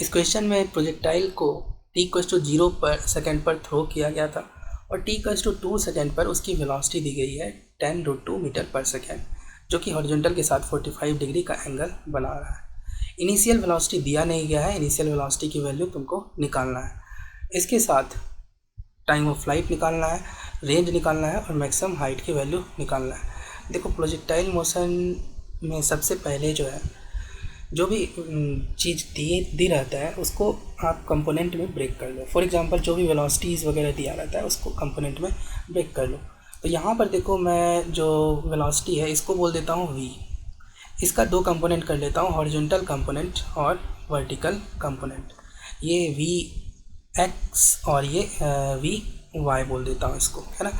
इस क्वेश्चन में प्रोजेक्टाइल को t=0 पर सेकेंड पर थ्रो किया गया था और t=2 सेकेंड पर उसकी वेलोसिटी दी गई है 10√2 मीटर पर सेकेंड, जो कि हॉरिजॉन्टल के साथ 45 डिग्री का एंगल बना रहा है। इनिशियल वेलोसिटी दिया नहीं गया है, इनिशियल वेलोसिटी की वैल्यू तुमको निकालना है। इसके साथ टाइम ऑफ फ्लाइट निकालना है, रेंज निकालना है और मैक्सिमम हाइट की वैल्यू निकालना है। देखो, प्रोजेक्टाइल मोशन में सबसे पहले जो है, जो भी चीज़ दी रहता है उसको आप कंपोनेंट में ब्रेक कर लो। फॉर एग्जांपल जो भी वेलोसिटीज़ वगैरह दिया रहता है उसको कंपोनेंट में ब्रेक कर लो। तो यहाँ पर देखो, मैं जो वेलोसिटी है इसको बोल देता हूँ v। इसका दो कंपोनेंट कर लेता हूँ, हॉरिजॉन्टल कंपोनेंट और वर्टिकल कंपोनेंट। ये v x और ये v y बोल देता हूँ इसको, है ना।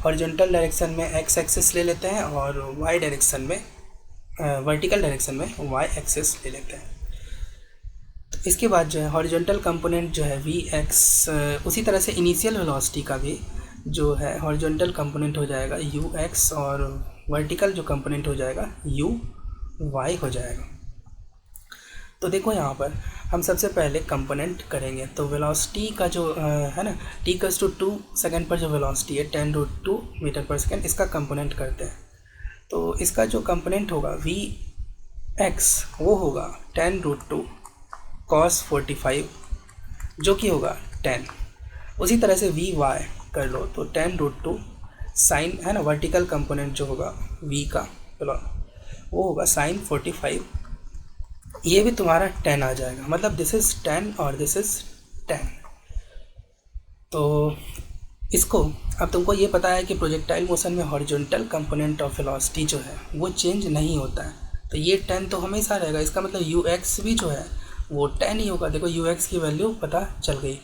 हॉरिजॉन्टल डायरेक्शन में x एक्सिस ले लेते हैं और y डायरेक्शन में वर्टिकल डायरेक्शन में y एक्सिस ले लेते हैं। तो इसके बाद जो है हॉरिजॉन्टल कंपोनेंट जो है vx, उसी तरह से इनिशियल वेलोसिटी का भी जो है हॉरिजॉन्टल कंपोनेंट हो जाएगा ux और वर्टिकल जो कंपोनेंट हो जाएगा uy हो जाएगा। तो देखो यहाँ पर हम सबसे पहले कंपोनेंट करेंगे। तो वेलोसिटी का जो है ना, t=2 सेकेंड पर जो वेलोसिटी है 10√2 मीटर पर सेकेंड, इसका कंपोनेंट करते हैं। तो इसका जो कंपोनेंट होगा vx वो होगा 10√2 cos 45, जो कि होगा 10। उसी तरह से vy कर लो तो 10√2 साइन, है ना, वर्टिकल कंपोनेंट जो होगा v का वो होगा साइन 45। ये भी तुम्हारा 10 आ जाएगा, मतलब दिस इज़ 10 और दिस इज़ 10। तो इसको अब तुमको ये पता है कि प्रोजेक्टाइल मोशन में हॉरिजॉन्टल कंपोनेंट ऑफ वेलोसिटी जो है वो चेंज नहीं होता है। तो ये 10 तो हमेशा रहेगा, इसका मतलब ux भी जो है वो 10 ही होगा। देखो ux की वैल्यू पता चल गई।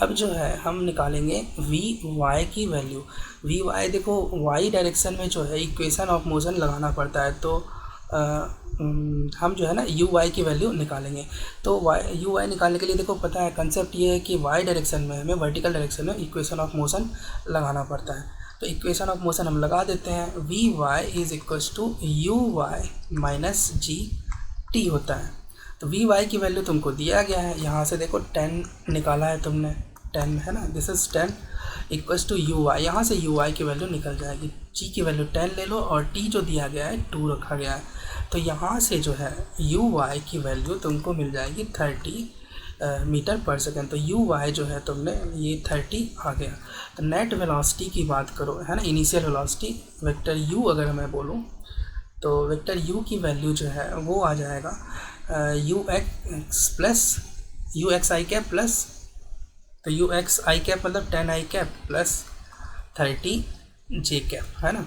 अब जो है हम निकालेंगे vy की वैल्यू। vy देखो y डायरेक्शन में जो है इक्वेशन ऑफ मोशन लगाना पड़ता है, तो हम जो है ना uy की वैल्यू निकालेंगे। तो uy निकालने के लिए देखो पता है कंसेप्ट ये है कि y डायरेक्शन में हमें वर्टिकल डायरेक्शन में इक्वेशन ऑफ मोशन लगाना पड़ता है। तो इक्वेशन ऑफ मोशन हम लगा देते हैं, vy is equals to uy minus gt होता है। तो vy की वैल्यू तुमको दिया गया है, यहाँ से देखो 10 निकाला है तुमने, 10 है ना, this is 10 equals to uy। यहाँ से uy की वैल्यू निकल जाएगी, g की वैल्यू 10 ले लो और t जो दिया गया है 2 रखा गया है। तो यहाँ से जो है uy की वैल्यू तुमको मिल जाएगी 30 मीटर पर सेकेंड। तो uy जो है तुमने ये 30 आ गया। तो नेट वेलोसिटी की बात करो, है ना, इनिशियल वेलोसिटी वेक्टर u अगर मैं बोलूँ तो वेक्टर u की वैल्यू जो है वो आ जाएगा ux plus ux i cap plus, तो ux i कैप मतलब 10 i cap plus 30 j cap, है ना,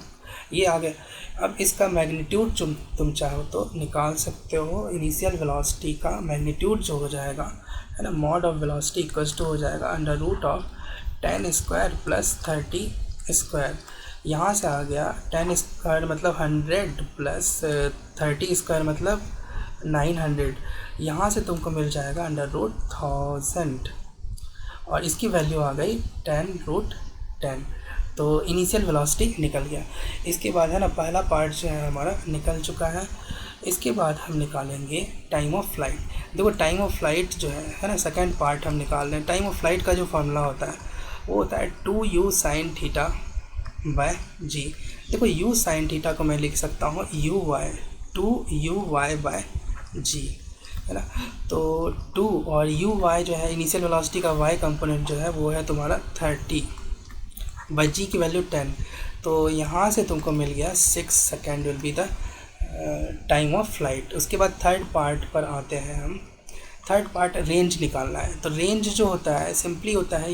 ये आ गया। अब इसका मैग्नीट्यूड तुम चाहो तो निकाल सकते हो। इनिशियल वेलोसिटी का मैग्नीट्यूड जो हो जाएगा, है ना, mod of velocity equals to हो जाएगा √10² प्लस 30²। यहाँ से आ गया 10² मतलब 100 प्लस 30² मतलब 900। यहाँ से तुमको मिल जाएगा √1000 और इसकी वैल्यू आ गई 10√10। तो इनिशियल वेलोसिटी निकल गया। इसके बाद है ना पहला पार्ट जो है हमारा निकल चुका है। इसके बाद हम निकालेंगे टाइम ऑफ फ्लाइट। देखो टाइम ऑफ फ्लाइट जो है ना, सेकंड पार्ट हम निकाल रहे हैं। टाइम ऑफ फ्लाइट का जो फार्मूला होता है वो होता है 2u sin थीटा बाय जी। देखो u sin थीटा को मैं लिख सकता हूँ uy 2uy बाय जी, है ना। तो 2 और uy जो है इनिशियल वेलोसिटी का y कंपोनेंट जो है वो है तुम्हारा 30 बाई जी की वैल्यू 10। तो यहाँ से तुमको मिल गया 6 second will be the time of flight. उसके बाद थर्ड पार्ट पर आते हैं हम। थर्ड पार्ट रेंज निकालना है। तो रेंज जो होता है सिंपली होता है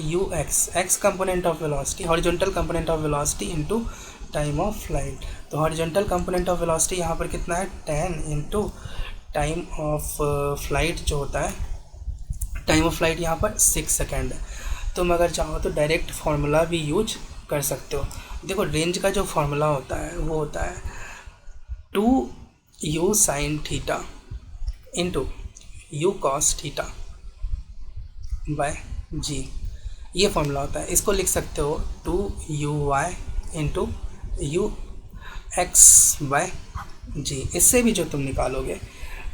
x component of velocity, horizontal component of velocity into time of flight. तो हॉरिजॉन्टल कंपोनेंट ऑफ वेलोसिटी यहाँ पर कितना है 10 इनटू टाइम ऑफ फ्लाइट जो होता है, टाइम ऑफ फ्लाइट यहाँ पर 6 सेकेंड है। तुम अगर चाहो तो डायरेक्ट फार्मूला भी यूज कर सकते हो। देखो रेंज का जो फार्मूला होता है वो होता है 2u sin theta into u cos theta by g, ये फार्मूला होता है। इसको लिख सकते हो 2uy into u x by g. इससे भी जो तुम निकालोगे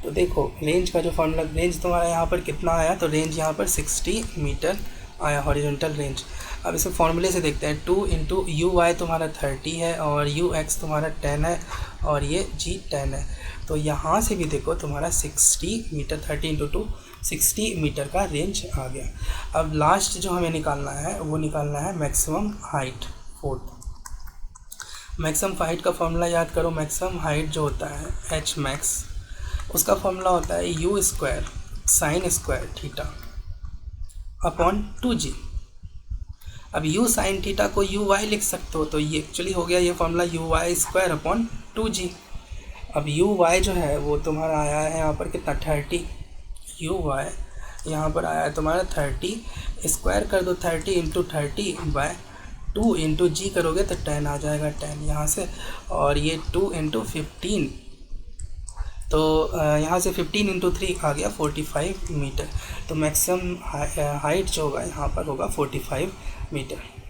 तो देखो रेंज का जो फॉर्मूला, रेंज तुम्हारा यहाँ पर कितना आया, तो रेंज यहाँ पर 60 मीटर आया, हॉरिजॉन्टल रेंज। अब इसे फॉर्मूले से देखते हैं, 2 इंटू यू वाई तुम्हारा 30 है और यू एक्स तुम्हारा 10 है और ये जी 10 है। तो यहाँ से भी देखो तुम्हारा 60 मीटर, 30 इंटू 2 60 मीटर का रेंज आ गया। अब लास्ट जो हमें निकालना है वो निकालना है maximum height, fourth. Maximum height का फॉर्मूला याद करो, मैक्सिमम हाइट जो होता है एच मैक्स, उसका फॉर्मूला होता है u square sine square theta upon 2g। अब यू साइन थीटा को यू वाई लिख सकते हो, तो ये एक्चुअली हो गया ये formula u y square upon 2g। अब यू वाई जो है वो तुम्हारा आया है यहाँ पर कितना, 30। यू वाई यहाँ पर आया है तुम्हारा 30, स्क्वायर कर दो 30 इंटू 30 बाय 2 इंटू जी करोगे तो 10 आ जाएगा, 10 यहाँ से, और ये 2 इंटू 15, तो यहाँ से 15 इंटू 3 आ गया 45 मीटर। तो मैक्सिमम हाइट जो होगा यहाँ पर होगा 45 मीटर।